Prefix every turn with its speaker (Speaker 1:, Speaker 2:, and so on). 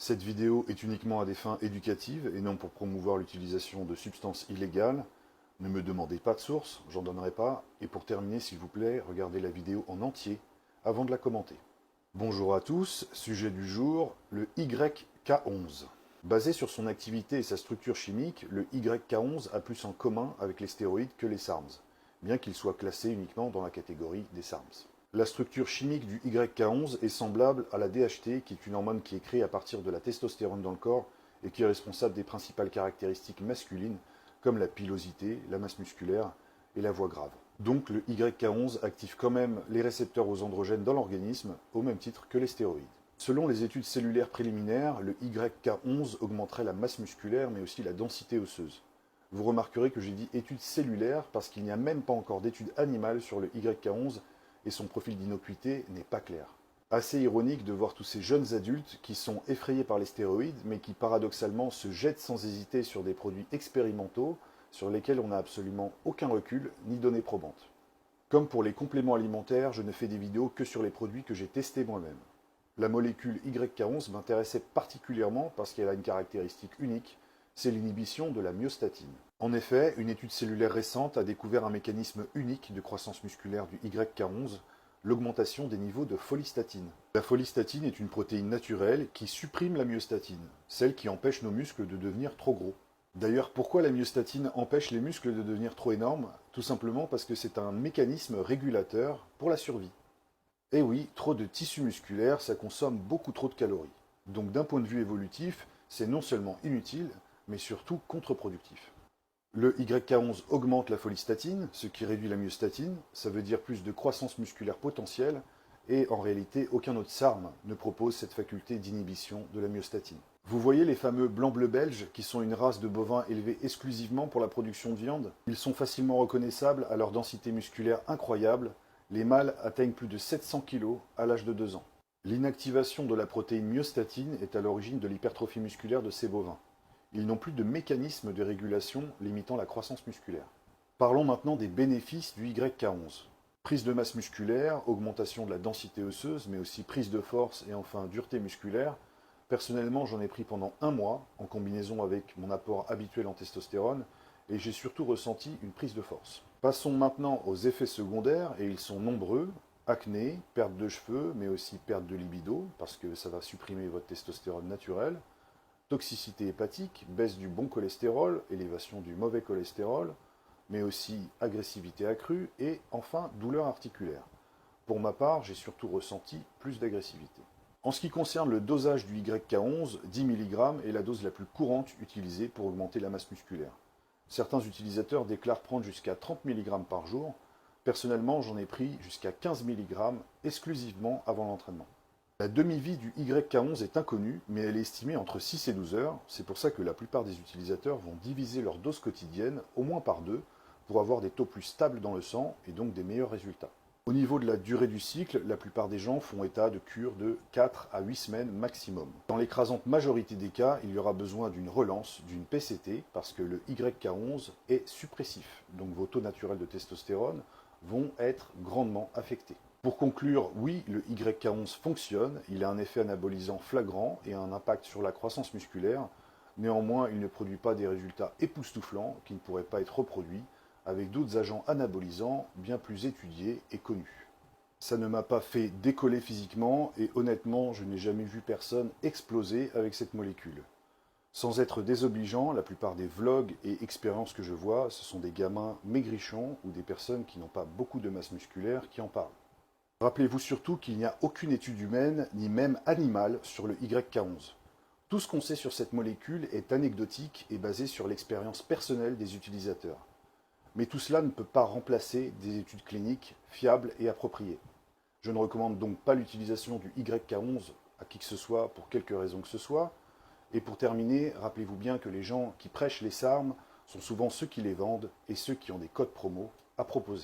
Speaker 1: Cette vidéo est uniquement à des fins éducatives et non pour promouvoir l'utilisation de substances illégales. Ne me demandez pas de source, j'en donnerai pas. Et pour terminer, s'il vous plaît, regardez la vidéo en entier avant de la commenter. Bonjour à tous, sujet du jour, le YK11. Basé sur son activité et sa structure chimique, le YK11 a plus en commun avec les stéroïdes que les SARMs, bien qu'il soit classé uniquement dans la catégorie des SARMs. La structure chimique du YK11 est semblable à la DHT, qui est une hormone qui est créée à partir de la testostérone dans le corps et qui est responsable des principales caractéristiques masculines comme la pilosité, la masse musculaire et la voix grave. Donc le YK11 active quand même les récepteurs aux androgènes dans l'organisme au même titre que les stéroïdes. Selon les études cellulaires préliminaires, le YK11 augmenterait la masse musculaire mais aussi la densité osseuse. Vous remarquerez que j'ai dit études cellulaires parce qu'il n'y a même pas encore d'études animales sur le YK11 et son profil d'innocuité n'est pas clair. Assez ironique de voir tous ces jeunes adultes qui sont effrayés par les stéroïdes mais qui paradoxalement se jettent sans hésiter sur des produits expérimentaux sur lesquels on n'a absolument aucun recul ni données probantes. Comme pour les compléments alimentaires, je ne fais des vidéos que sur les produits que j'ai testés moi-même. La molécule YK11 m'intéressait particulièrement parce qu'elle a une caractéristique unique, c'est l'inhibition de la myostatine. En effet, une étude cellulaire récente a découvert un mécanisme unique de croissance musculaire du YK11, l'augmentation des niveaux de folistatine. La folistatine est une protéine naturelle qui supprime la myostatine, celle qui empêche nos muscles de devenir trop gros. D'ailleurs, pourquoi la myostatine empêche les muscles de devenir trop énormes? Tout simplement parce que c'est un mécanisme régulateur pour la survie. Et oui, trop de tissu musculaire, ça consomme beaucoup trop de calories. Donc d'un point de vue évolutif, c'est non seulement inutile, mais surtout contre-productif. Le YK11 augmente la folistatine, ce qui réduit la myostatine, ça veut dire plus de croissance musculaire potentielle, et en réalité, aucun autre SARM ne propose cette faculté d'inhibition de la myostatine. Vous voyez les fameux blancs-bleus belges, qui sont une race de bovins élevés exclusivement pour la production de viande? Ils sont facilement reconnaissables à leur densité musculaire incroyable. Les mâles atteignent plus de 700 kg à l'âge de 2 ans. L'inactivation de la protéine myostatine est à l'origine de l'hypertrophie musculaire de ces bovins. Ils n'ont plus de mécanisme de régulation limitant la croissance musculaire. Parlons maintenant des bénéfices du YK11. Prise de masse musculaire, augmentation de la densité osseuse, mais aussi prise de force et enfin dureté musculaire. Personnellement, j'en ai pris pendant 1 mois, en combinaison avec mon apport habituel en testostérone, et j'ai surtout ressenti une prise de force. Passons maintenant aux effets secondaires, et ils sont nombreux. Acné, perte de cheveux, mais aussi perte de libido, parce que ça va supprimer votre testostérone naturelle. Toxicité hépatique, baisse du bon cholestérol, élévation du mauvais cholestérol, mais aussi agressivité accrue, et enfin douleur articulaire. Pour ma part, j'ai surtout ressenti plus d'agressivité. En ce qui concerne le dosage du YK11, 10 mg est la dose la plus courante utilisée pour augmenter la masse musculaire. Certains utilisateurs déclarent prendre jusqu'à 30 mg par jour. Personnellement, j'en ai pris jusqu'à 15 mg exclusivement avant l'entraînement. La demi-vie du YK11 est inconnue, mais elle est estimée entre 6 et 12 heures. C'est pour ça que la plupart des utilisateurs vont diviser leur dose quotidienne au moins par 2 pour avoir des taux plus stables dans le sang et donc des meilleurs résultats. Au niveau de la durée du cycle, la plupart des gens font état de cures de 4 à 8 semaines maximum. Dans l'écrasante majorité des cas, il y aura besoin d'une relance, d'une PCT, parce que le YK11 est suppressif. Donc vos taux naturels de testostérone vont être grandement affectés. Pour conclure, oui, le YK11 fonctionne, il a un effet anabolisant flagrant et un impact sur la croissance musculaire. Néanmoins, il ne produit pas des résultats époustouflants qui ne pourraient pas être reproduits avec d'autres agents anabolisants bien plus étudiés et connus. Ça ne m'a pas fait décoller physiquement et honnêtement, je n'ai jamais vu personne exploser avec cette molécule. Sans être désobligeant, la plupart des vlogs et expériences que je vois, ce sont des gamins maigrichons ou des personnes qui n'ont pas beaucoup de masse musculaire qui en parlent. Rappelez-vous surtout qu'il n'y a aucune étude humaine, ni même animale, sur le YK11. Tout ce qu'on sait sur cette molécule est anecdotique et basé sur l'expérience personnelle des utilisateurs. Mais tout cela ne peut pas remplacer des études cliniques fiables et appropriées. Je ne recommande donc pas l'utilisation du YK11 à qui que ce soit pour quelque raison que ce soit. Et pour terminer, rappelez-vous bien que les gens qui prêchent les SARM sont souvent ceux qui les vendent et ceux qui ont des codes promo à proposer.